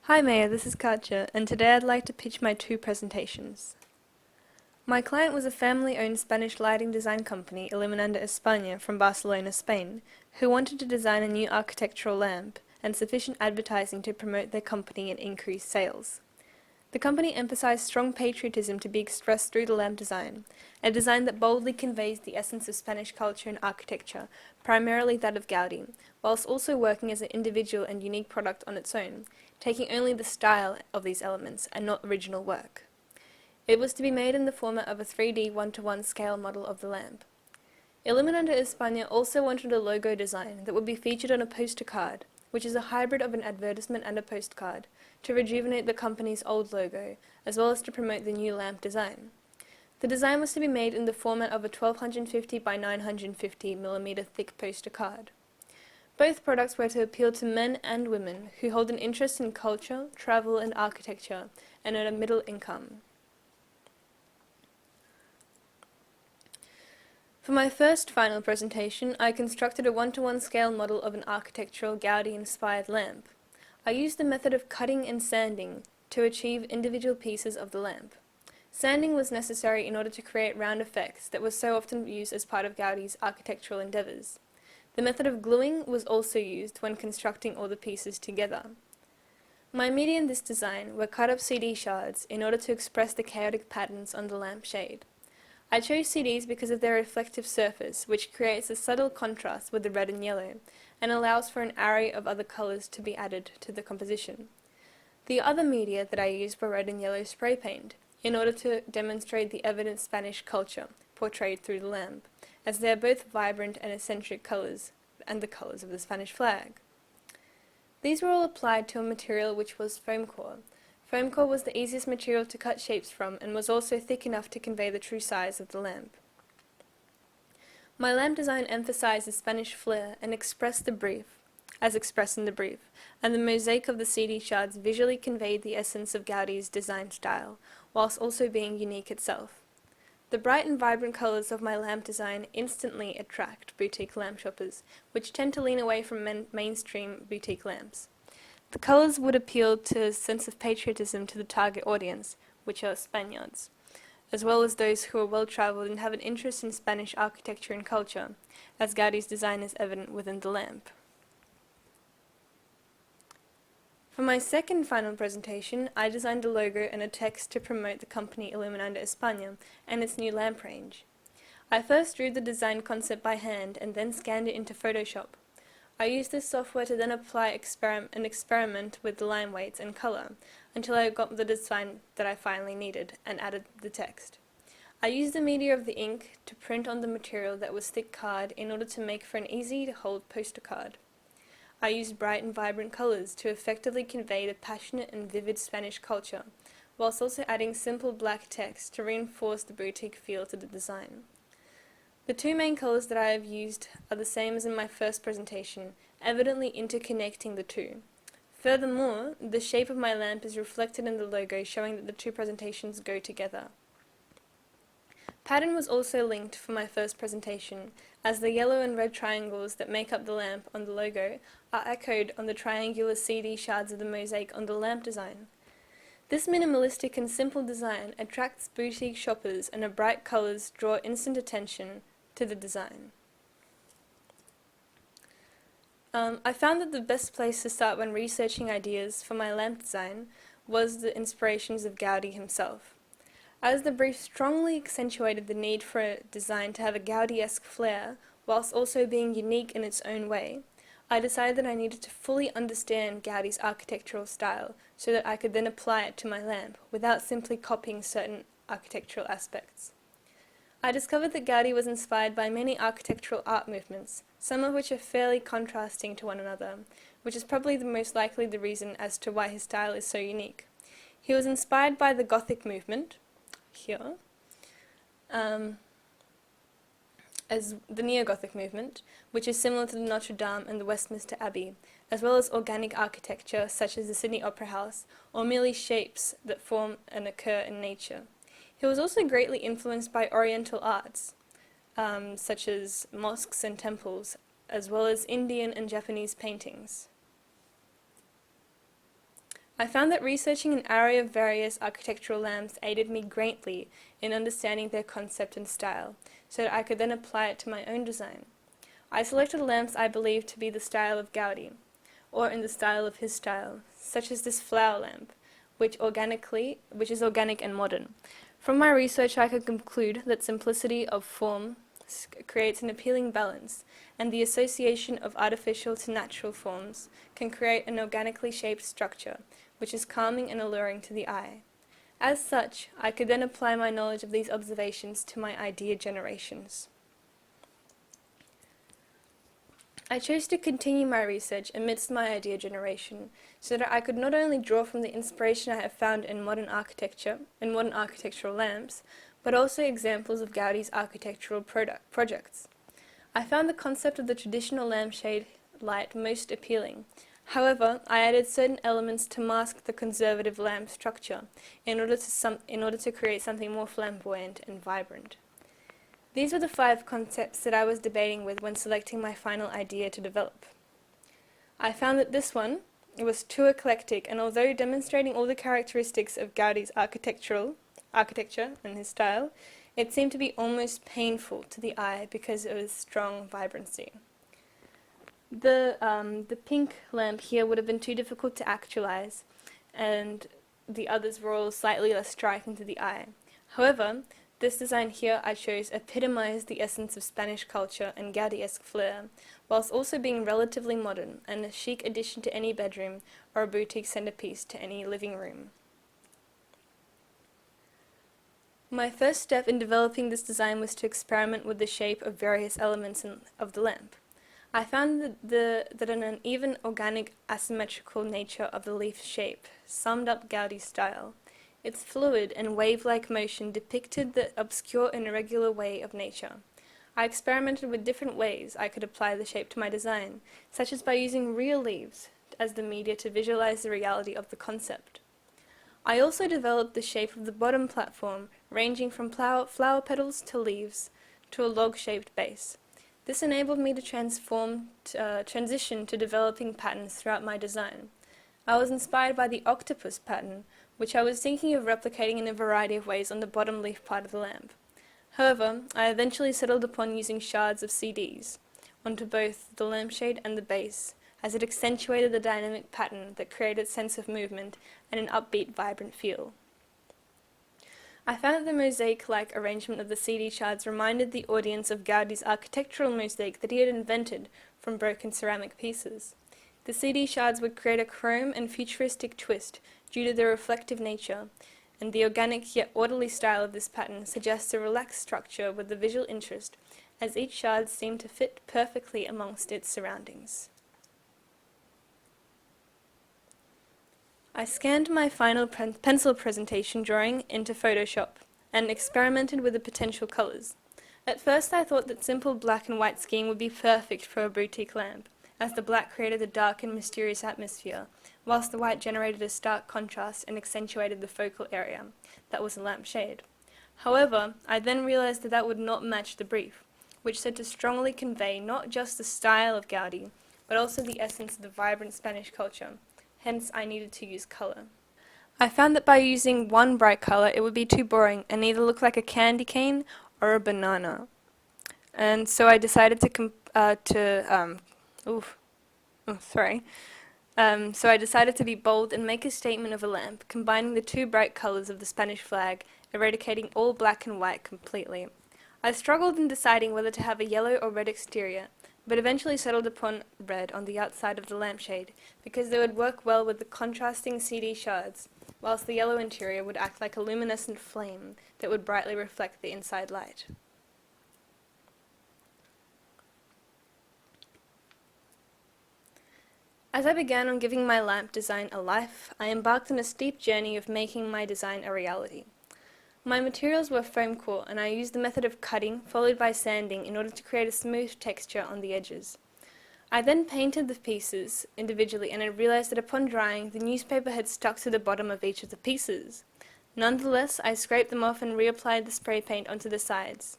Hi Maya, this is Katya, and today I'd like to pitch my two presentations. My client was a family-owned Spanish lighting design company, Iluminanda España, from Barcelona, Spain, who wanted to design a new architectural lamp and sufficient advertising to promote their company and increase sales. The company emphasized strong patriotism to be expressed through the lamp design, a design that boldly conveys the essence of Spanish culture and architecture, primarily that of Gaudi, whilst also working as an individual and unique product on its own, taking only the style of these elements and not original work. It was to be made in the format of a 3D 1:1 scale model of the lamp. Iluminanda España also wanted a logo design that would be featured on a poster card, which is a hybrid of an advertisement and a postcard, to rejuvenate the company's old logo, as well as to promote the new lamp design. The design was to be made in the format of a 1250 by 950 mm thick poster card. Both products were to appeal to men and women who hold an interest in culture, travel, and architecture, and earn a middle income. For my first final presentation, I constructed a 1:1 scale model of an architectural Gaudi-inspired lamp. I used the method of cutting and sanding to achieve individual pieces of the lamp. Sanding was necessary in order to create round effects that were so often used as part of Gaudi's architectural endeavours. The method of gluing was also used when constructing all the pieces together. My media in this design were cut up CD shards in order to express the chaotic patterns on the lamp shade. I chose CDs because of their reflective surface, which creates a subtle contrast with the red and yellow, and allows for an array of other colours to be added to the composition. The other media that I used were red and yellow spray paint, in order to demonstrate the evident Spanish culture portrayed through the lamp, as they are both vibrant and eccentric colours, and the colours of the Spanish flag. These were all applied to a material which was foam core. Foam core was the easiest material to cut shapes from and was also thick enough to convey the true size of the lamp. My lamp design emphasized the Spanish flair and expressed in the brief, and the mosaic of the CD shards visually conveyed the essence of Gaudi's design style, whilst also being unique itself. The bright and vibrant colours of my lamp design instantly attract boutique lamp shoppers, which tend to lean away from mainstream boutique lamps. The colours would appeal to a sense of patriotism to the target audience, which are Spaniards, as well as those who are well-travelled and have an interest in Spanish architecture and culture, as Gaudi's design is evident within the lamp. For my second final presentation, I designed a logo and a text to promote the company Iluminanda España and its new lamp range. I first drew the design concept by hand and then scanned it into Photoshop. I used this software to then apply an experiment with the line weights and colour, until I got the design that I finally needed, and added the text. I used the media of the ink to print on the material that was thick card in order to make for an easy-to-hold poster card. I used bright and vibrant colours to effectively convey the passionate and vivid Spanish culture, whilst also adding simple black text to reinforce the boutique feel to the design. The two main colours that I have used are the same as in my first presentation, evidently interconnecting the two. Furthermore, the shape of my lamp is reflected in the logo, showing that the two presentations go together. Pattern was also linked for my first presentation, as the yellow and red triangles that make up the lamp on the logo are echoed on the triangular CD shards of the mosaic on the lamp design. This minimalistic and simple design attracts boutique shoppers, and the bright colours draw instant attention to the design. I found that the best place to start when researching ideas for my lamp design was the inspirations of Gaudi himself. As the brief strongly accentuated the need for a design to have a Gaudi-esque flair, whilst also being unique in its own way, I decided that I needed to fully understand Gaudi's architectural style so that I could then apply it to my lamp without simply copying certain architectural aspects. I discovered that Gaudi was inspired by many architectural art movements, some of which are fairly contrasting to one another, which is probably the most likely the reason as to why his style is so unique. He was inspired by the Gothic movement, here, as the Neo-Gothic movement, which is similar to the Notre Dame and the Westminster Abbey, as well as organic architecture such as the Sydney Opera House, or merely shapes that form and occur in nature. He was also greatly influenced by Oriental arts, such as mosques and temples, as well as Indian and Japanese paintings. I found that researching an array of various architectural lamps aided me greatly in understanding their concept and style, so that I could then apply it to my own design. I selected lamps I believed to be the style of Gaudi, or in the style of his style, such as this flower lamp, which is organic and modern. From my research, I could conclude that simplicity of form creates an appealing balance, and the association of artificial to natural forms can create an organically shaped structure, which is calming and alluring to the eye. As such, I could then apply my knowledge of these observations to my idea generations. I chose to continue my research amidst my idea generation, so that I could not only draw from the inspiration I have found in modern architectural lamps, but also examples of Gaudi's architectural projects. I found the concept of the traditional lampshade light most appealing. However, I added certain elements to mask the conservative lamp structure in order to create something more flamboyant and vibrant. These were the 5 concepts that I was debating with when selecting my final idea to develop. I found that this one was too eclectic, and although demonstrating all the characteristics of Gaudi's architecture and his style, it seemed to be almost painful to the eye because of its strong vibrancy. The pink lamp here would have been too difficult to actualize, and the others were all slightly less striking to the eye. However, this design here I chose epitomized the essence of Spanish culture and Gaudi-esque flair, whilst also being relatively modern and a chic addition to any bedroom or a boutique centerpiece to any living room. My first step in developing this design was to experiment with the shape of various elements of the lamp. I found that an uneven, organic, asymmetrical nature of the leaf shape summed up Gaudi's style. Its fluid and wave-like motion depicted the obscure and irregular way of nature. I experimented with different ways I could apply the shape to my design, such as by using real leaves as the media to visualize the reality of the concept. I also developed the shape of the bottom platform, ranging from flower petals to leaves to a log-shaped base. This enabled me to transition to developing patterns throughout my design. I was inspired by the octopus pattern, which I was thinking of replicating in a variety of ways on the bottom leaf part of the lamp. However, I eventually settled upon using shards of CDs onto both the lampshade and the base, as it accentuated the dynamic pattern that created a sense of movement and an upbeat, vibrant feel. I found that the mosaic-like arrangement of the CD shards reminded the audience of Gaudi's architectural mosaic that he had invented from broken ceramic pieces. The CD shards would create a chrome and futuristic twist due to their reflective nature, and the organic yet orderly style of this pattern suggests a relaxed structure with the visual interest, as each shard seemed to fit perfectly amongst its surroundings. I scanned my final pencil presentation drawing into Photoshop and experimented with the potential colors. At first I thought that simple black and white scheme would be perfect for a boutique lamp, as the black created a dark and mysterious atmosphere, whilst the white generated a stark contrast and accentuated the focal area that was a lampshade. However, I then realized that would not match the brief, which said to strongly convey not just the style of Gaudi, but also the essence of the vibrant Spanish culture. Hence, I needed to use color. I found that by using one bright color, it would be too boring and either look like a candy cane or a banana. And so I decided So I decided to be bold and make a statement of a lamp, combining the 2 bright colors of the Spanish flag, eradicating all black and white completely. I struggled in deciding whether to have a yellow or red exterior, but eventually settled upon red on the outside of the lampshade, because they would work well with the contrasting CD shards, whilst the yellow interior would act like a luminescent flame that would brightly reflect the inside light. As I began on giving my lamp design a life, I embarked on a steep journey of making my design a reality. My materials were foam core, and I used the method of cutting, followed by sanding, in order to create a smooth texture on the edges. I then painted the pieces individually, and I realized that upon drying, the newspaper had stuck to the bottom of each of the pieces. Nonetheless, I scraped them off and reapplied the spray paint onto the sides.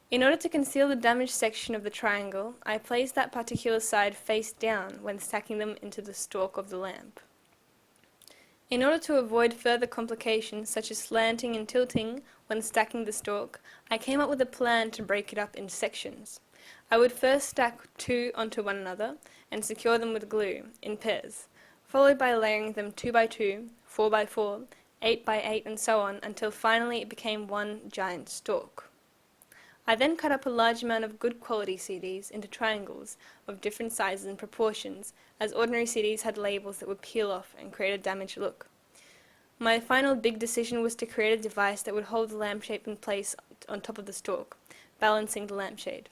In order to conceal the damaged section of the triangle, I placed that particular side face down when stacking them into the stalk of the lamp. In order to avoid further complications such as slanting and tilting when stacking the stalk, I came up with a plan to break it up in sections. I would first stack two onto one another and secure them with glue, in pairs, followed by layering them 2 by 2, 4 by 4, 8 by 8 and so on until finally it became one giant stalk. I then cut up a large amount of good quality CDs into triangles of different sizes and proportions, as ordinary CDs had labels that would peel off and create a damaged look. My final big decision was to create a device that would hold the lampshade in place on top of the stalk, balancing the lampshade.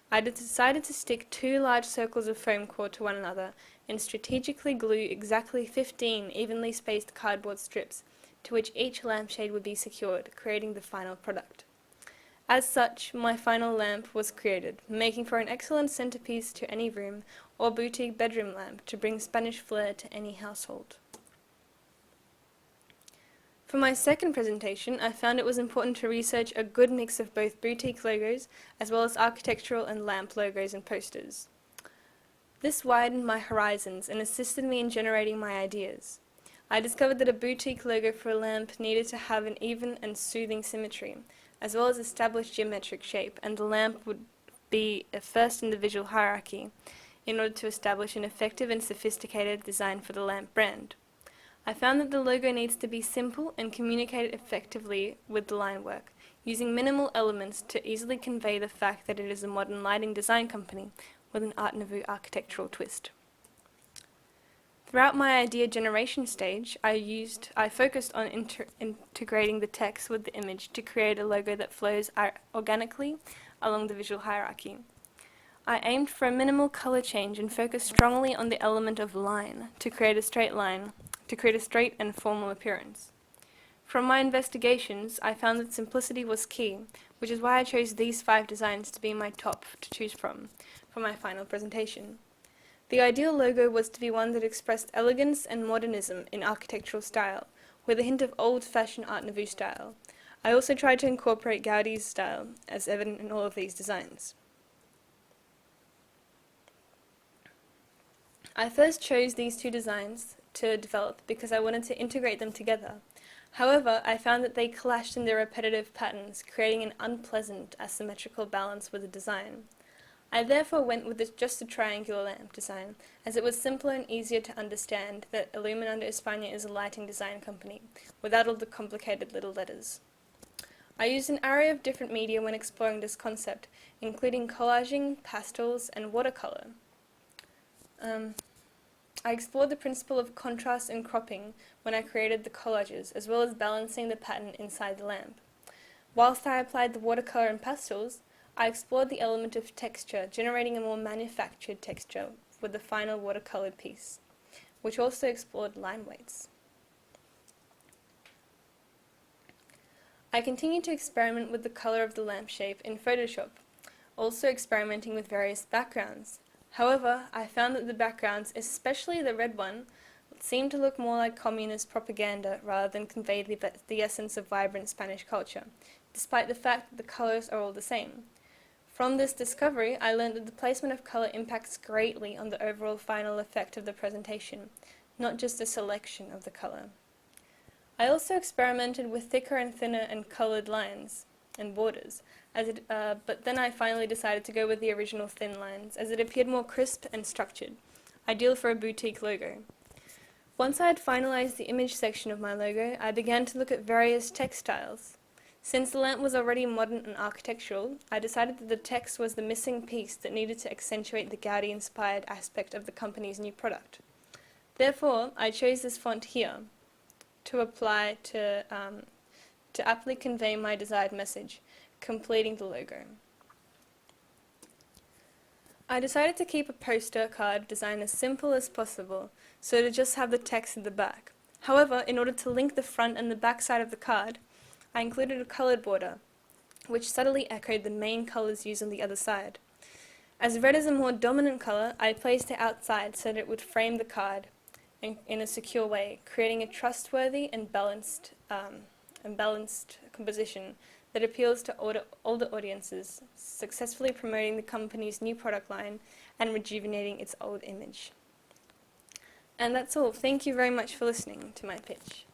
I decided to stick two large circles of foam core to one another and strategically glue exactly 15 evenly spaced cardboard strips to which each lampshade would be secured, creating the final product. As such, my final lamp was created, making for an excellent centerpiece to any room or boutique bedroom lamp to bring Spanish flair to any household. For my second presentation, I found it was important to research a good mix of both boutique logos as well as architectural and lamp logos and posters. This widened my horizons and assisted me in generating my ideas. I discovered that a boutique logo for a lamp needed to have an even and soothing symmetry, as well as established geometric shape, and the lamp would be a first in the visual hierarchy in order to establish an effective and sophisticated design for the lamp brand. I found that the logo needs to be simple and communicate effectively with the line work, using minimal elements to easily convey the fact that it is a modern lighting design company with an Art Nouveau architectural twist. Throughout my idea generation stage, I focused on integrating the text with the image to create a logo that flows organically along the visual hierarchy. I aimed for a minimal color change and focused strongly on the element of line to create a straight and formal appearance. From my investigations, I found that simplicity was key, which is why I chose these 5 designs to be my top to choose from for my final presentation. The ideal logo was to be one that expressed elegance and modernism in architectural style, with a hint of old-fashioned Art Nouveau style. I also tried to incorporate Gaudi's style, as evident in all of these designs. I first chose these 2 designs to develop because I wanted to integrate them together. However, I found that they clashed in their repetitive patterns, creating an unpleasant asymmetrical balance with the design. I therefore went with just a triangular lamp design, as it was simpler and easier to understand that Iluminando España is a lighting design company, without all the complicated little letters. I used an array of different media when exploring this concept, including collaging, pastels, and watercolor. I explored the principle of contrast and cropping when I created the collages, as well as balancing the pattern inside the lamp. Whilst I applied the watercolor and pastels, I explored the element of texture, generating a more manufactured texture with the final watercolored piece, which also explored line weights. I continued to experiment with the color of the lamp shape in Photoshop, also experimenting with various backgrounds. However, I found that the backgrounds, especially the red one, seemed to look more like communist propaganda rather than convey the essence of vibrant Spanish culture, despite the fact that the colors are all the same. From this discovery, I learned that the placement of color impacts greatly on the overall final effect of the presentation, not just a selection of the color. I also experimented with thicker and thinner and colored lines and borders, but then I finally decided to go with the original thin lines, as it appeared more crisp and structured, ideal for a boutique logo. Once I had finalized the image section of my logo, I began to look at various textiles. Since the lamp was already modern and architectural, I decided that the text was the missing piece that needed to accentuate the Gaudi-inspired aspect of the company's new product. Therefore, I chose this font here to apply to aptly convey my desired message, completing the logo. I decided to keep a poster card design as simple as possible, so to just have the text at the back. However, in order to link the front and the back side of the card, I included a colored border, which subtly echoed the main colors used on the other side. As red is a more dominant color, I placed it outside so that it would frame the card in a secure way, creating a trustworthy and balanced composition that appeals to older audiences, successfully promoting the company's new product line and rejuvenating its old image. And that's all. Thank you very much for listening to my pitch.